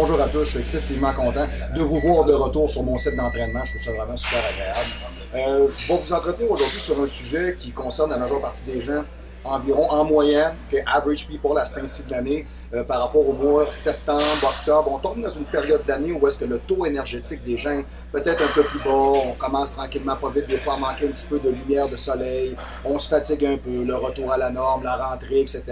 Bonjour à tous, je suis excessivement content de vous voir de retour sur mon site d'entraînement. Je trouve ça vraiment super agréable. Je vais vous entretenir aujourd'hui sur un sujet qui concerne la majeure partie des gens, environ en moyenne, que average people à ce temps-ci de l'année, par rapport au mois septembre, octobre. On tombe dans une période d'année où est-ce que le taux énergétique des gens peut-être un peu plus bas, on commence tranquillement pas vite des fois à manquer un petit peu de lumière, de soleil, on se fatigue un peu, le retour à la norme, la rentrée, etc.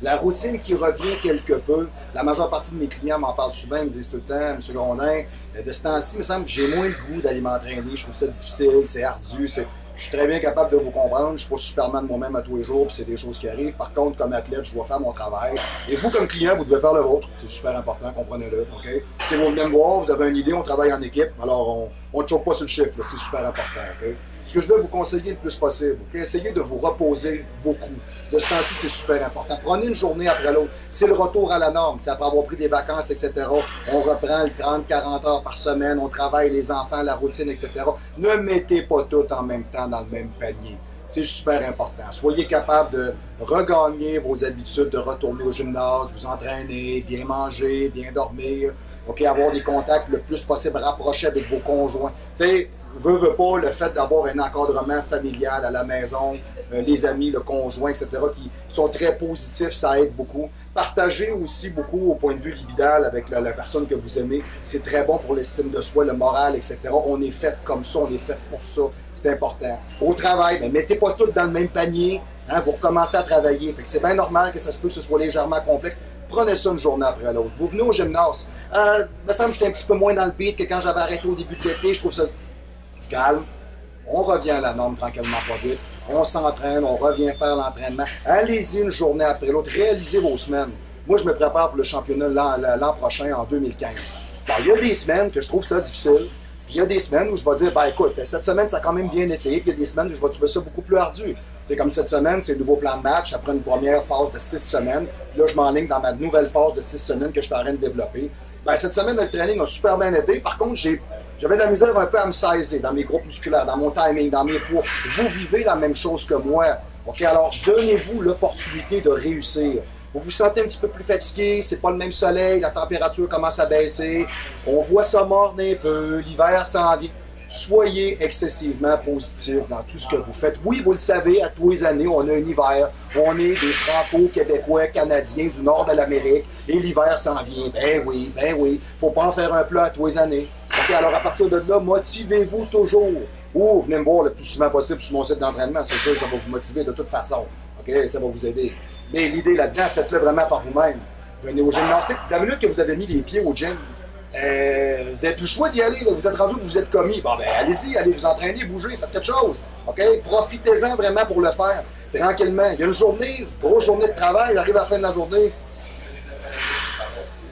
La routine qui revient quelque peu, la majeure partie de mes clients m'en parlent souvent, ils me disent tout le temps, M. Grondin, de ce temps-ci, il me semble que j'ai moins le goût d'aller m'entraîner, je trouve ça difficile, c'est ardu, je suis très bien capable de vous comprendre, je ne suis pas Superman moi-même à tous les jours, puis c'est des choses qui arrivent. Par contre, comme athlète, je dois faire mon travail. Et vous, comme client, vous devez faire le vôtre. C'est super important, comprenez-le, OK? Si vous venez me voir, vous avez une idée, on travaille en équipe, alors on ne choque pas sur le chiffre, c'est super important, OK? Ce que je vais vous conseiller le plus possible, OK? Essayez de vous reposer beaucoup. De ce temps-ci, c'est super important. Prenez une journée après l'autre. C'est le retour à la norme. Après avoir pris des vacances, etc., on reprend le 30-40 heures par semaine, on travaille les enfants, la routine, etc. Ne mettez pas tout en même temps dans le même panier. C'est super important. Soyez capable de regagner vos habitudes, de retourner au gymnase, vous entraîner, bien manger, bien dormir, OK, avoir des contacts le plus possible rapprochés avec vos conjoints. Tu sais, veut pas, le fait d'avoir un encadrement familial à la maison, les amis, le conjoint, etc., qui sont très positifs, ça aide beaucoup. Partagez aussi beaucoup au point de vue libidal avec la personne que vous aimez. C'est très bon pour l'estime de soi, le moral, etc. On est fait comme ça, on est fait pour ça. C'est important. Au travail, ben, mettez pas tout dans le même panier. Hein, vous recommencez à travailler. C'est bien normal que ça se peut que ce soit légèrement complexe. Prenez ça une journée après l'autre. Vous venez au gymnase. Me semble que j'étais un petit peu moins dans le beat que quand j'avais arrêté au début de l'été. Je trouve ça du calme. On revient à la norme tranquillement, pas vite. On s'entraîne, on revient faire l'entraînement. Allez-y une journée après l'autre. Réalisez vos semaines. Moi, je me prépare pour le championnat l'an prochain, en 2015. Bon, il y a des semaines que je trouve ça difficile. Puis il y a des semaines où je vais dire, ben écoute, cette semaine, ça a quand même bien été. Puis il y a des semaines où je vais trouver ça beaucoup plus ardu. C'est comme cette semaine, c'est le nouveau plan de match après une première phase de 6 semaines. Puis là, je m'enligne dans ma nouvelle phase de 6 semaines que je suis en train de développer. Ben, cette semaine, le training a super bien été. Par contre, j'avais de la misère un peu à me saisir dans mes groupes musculaires, dans mon timing, dans mes poids. Vous vivez la même chose que moi. OK, alors donnez-vous l'opportunité de réussir. Vous vous sentez un petit peu plus fatigué, c'est pas le même soleil, la température commence à baisser, on voit ça mordre un peu, l'hiver s'en vient. Soyez excessivement positif dans tout ce que vous faites. Oui, vous le savez, à tous les années, on a un hiver. On est des Franco-Québécois, Canadiens du nord de l'Amérique, et l'hiver s'en vient. Ben oui. Faut pas en faire un plat à tous les années. OK, alors à partir de là, motivez-vous toujours. Ou venez me voir le plus souvent possible sur mon site d'entraînement. C'est sûr que ça va vous motiver de toute façon. OK, ça va vous aider. Mais l'idée là-dedans, faites-le vraiment par vous-même. Venez au gymnastique. Dans la minute que vous avez mis les pieds au gym, vous n'avez plus le choix d'y aller. Là. Vous êtes rendu que vous êtes commis. Bon, ben allez-y, allez vous entraîner, bougez, faites quelque chose. OK? Profitez-en vraiment pour le faire. Tranquillement. Il y a une journée, une grosse journée de travail, j'arrive à la fin de la journée.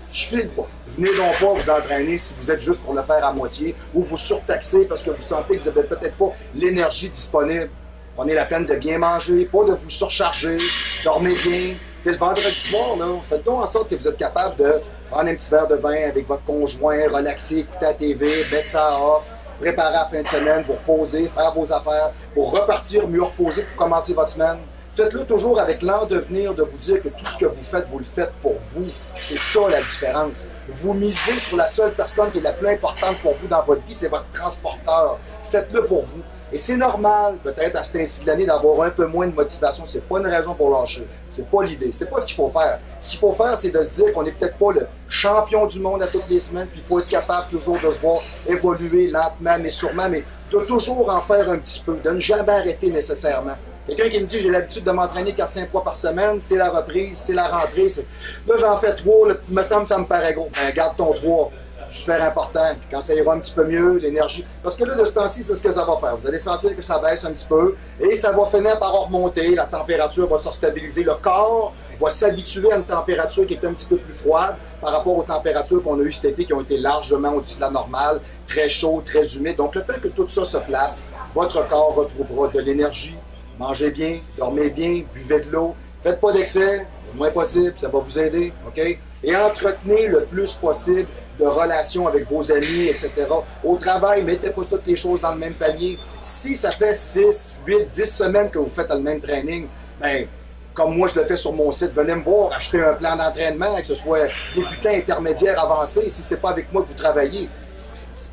Je file pas. Venez donc pas vous entraîner si vous êtes juste pour le faire à moitié ou vous surtaxer parce que vous sentez que vous n'avez peut-être pas l'énergie disponible. Prenez la peine de bien manger, pas de vous surcharger, dormez bien. T'sais, le vendredi soir, là, faites donc en sorte que vous êtes capable de prendre un petit verre de vin avec votre conjoint, relaxer, écouter la TV, mettre ça off, préparer la fin de semaine, vous reposer, faire vos affaires, pour repartir mieux reposer pour commencer votre semaine. Faites-le toujours avec l'endevenir de vous dire que tout ce que vous le faites pour vous. C'est ça la différence. Vous misez sur la seule personne qui est la plus importante pour vous dans votre vie, c'est votre transporteur. Faites-le pour vous. Et c'est normal, peut-être à cet ainsi de l'année, d'avoir un peu moins de motivation. C'est pas une raison pour lâcher. C'est pas l'idée. C'est pas ce qu'il faut faire. Ce qu'il faut faire, c'est de se dire qu'on n'est peut-être pas le champion du monde à toutes les semaines, puis il faut être capable toujours de se voir évoluer lentement, mais sûrement, mais de toujours en faire un petit peu, de ne jamais arrêter nécessairement. Quelqu'un qui me dit j'ai l'habitude de m'entraîner 4-5 fois par semaine, c'est la reprise, c'est la rentrée. Là, j'en fais 3, là, me semble que ça me paraît gros. Ben, garde ton 3. Super important. Puis quand ça ira un petit peu mieux, l'énergie. Parce que là, de ce temps-ci, c'est ce que ça va faire. Vous allez sentir que ça baisse un petit peu et ça va finir par remonter. La température va se stabiliser. Le corps va s'habituer à une température qui est un petit peu plus froide par rapport aux températures qu'on a eues cet été qui ont été largement au-dessus de la normale, très chaud, très humide. Donc, le temps que tout ça se place, votre corps retrouvera de l'énergie. Mangez bien, dormez bien, buvez de l'eau. Faites pas d'excès, le moins possible, ça va vous aider. OK? Et entretenez le plus possible de relations avec vos amis, etc. Au travail, mettez pas toutes les choses dans le même panier. Si ça fait 6, 8, 10 semaines que vous faites le même training, bien, comme moi je le fais sur mon site, venez me voir, acheter un plan d'entraînement, que ce soit débutant, intermédiaire, avancé. Si c'est pas avec moi que vous travaillez,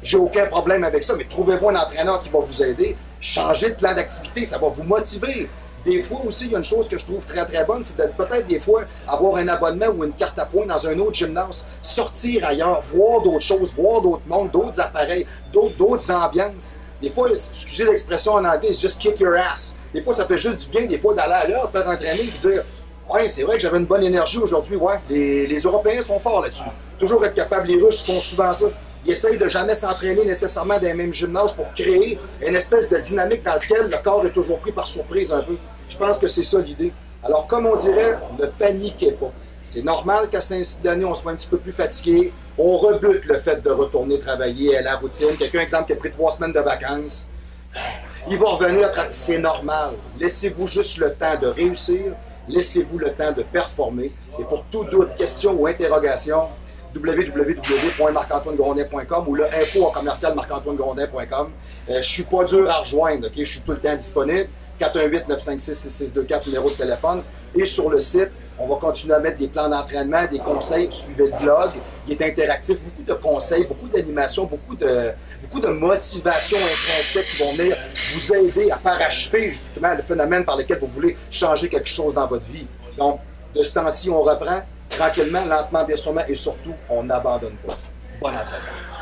j'ai aucun problème avec ça, mais trouvez-vous un entraîneur qui va vous aider. Changez de plan d'activité, ça va vous motiver. Des fois aussi, il y a une chose que je trouve très très bonne, c'est de peut-être des fois avoir un abonnement ou une carte à points dans un autre gymnase, sortir ailleurs, voir d'autres choses, voir d'autres mondes, d'autres appareils, d'autres ambiances. Des fois, excusez l'expression en anglais, c'est just kick your ass. Des fois, ça fait juste du bien, des fois, d'aller ailleurs, faire un training et dire ouais, c'est vrai que j'avais une bonne énergie aujourd'hui, ouais. Les Européens sont forts là-dessus. Toujours être capable, les Russes font souvent ça. Ils essayent de jamais s'entraîner nécessairement dans les mêmes gymnases pour créer une espèce de dynamique dans laquelle le corps est toujours pris par surprise un peu. Je pense que c'est ça l'idée. Alors, comme on dirait, ne paniquez pas. C'est normal qu'à Saint-Sidonie, on soit un petit peu plus fatigué. On rebute le fait de retourner travailler à la routine. Quelqu'un, exemple, qui a pris 3 semaines de vacances, il va revenir, c'est normal. Laissez-vous juste le temps de réussir. Laissez-vous le temps de performer. Et pour toute autre question ou interrogation, www.marc-antoine-grondin.com ou le info@marc-antoine-grondin.com. Je suis pas dur à rejoindre, okay? Je suis tout le temps disponible. 418-956-6624, numéro de téléphone. Et sur le site, on va continuer à mettre des plans d'entraînement, des conseils. Suivez le blog, il est interactif, beaucoup de conseils, beaucoup d'animation, beaucoup de motivation intrinsèque qui vont venir vous aider à parachever justement le phénomène par lequel vous voulez changer quelque chose dans votre vie. Donc, de ce temps-ci, on reprend tranquillement, lentement, bien sûrement, et surtout, on n'abandonne pas. Bon entraînement.